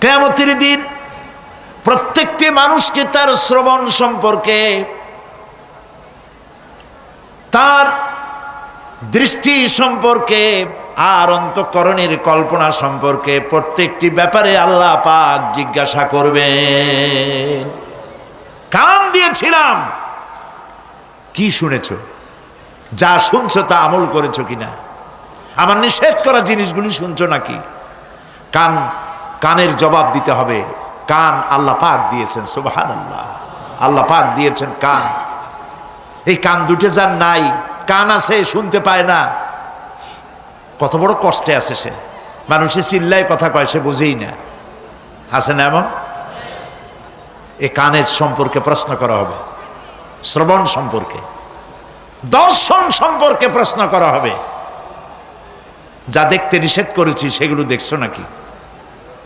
কিয়ামতের দিন প্রত্যেকটি মানুষকে তার শ্রবণ সম্পর্কে, তার দৃষ্টি সম্পর্কে আর অন্তঃকরণের কল্পনা সম্পর্কে প্রত্যেকটি ব্যাপারে আল্লাহ পাক জিজ্ঞাসা করবেন। কান দিয়েছিলাম, কি শুনেছ? যা শুনছো তা আমল করেছো কিনা? আমার নিষেধ করা জিনিসগুলি শুনছো নাকি? কানের জবাব দিতে হবে। কান আল্লাহ পাক দিয়েছেন, সুবহানাল্লাহ। আল্লাহ পাক দিয়েছেন কান। এই কান দুটো যার নাই, কান আছে শুনতে পায় না, কত বড় কষ্টে আছে সে। মানুষে চিল্লায় কথা কয়, সে বুঝেই না। আছে না এমন? এই কানের সম্পর্কে প্রশ্ন করা হবে, শ্রবণ সম্পর্কে, দর্শন সম্পর্কে প্রশ্ন করা হবে। যা দেখতে নিষেধ করেছি সেগুলো দেখছো নাকি?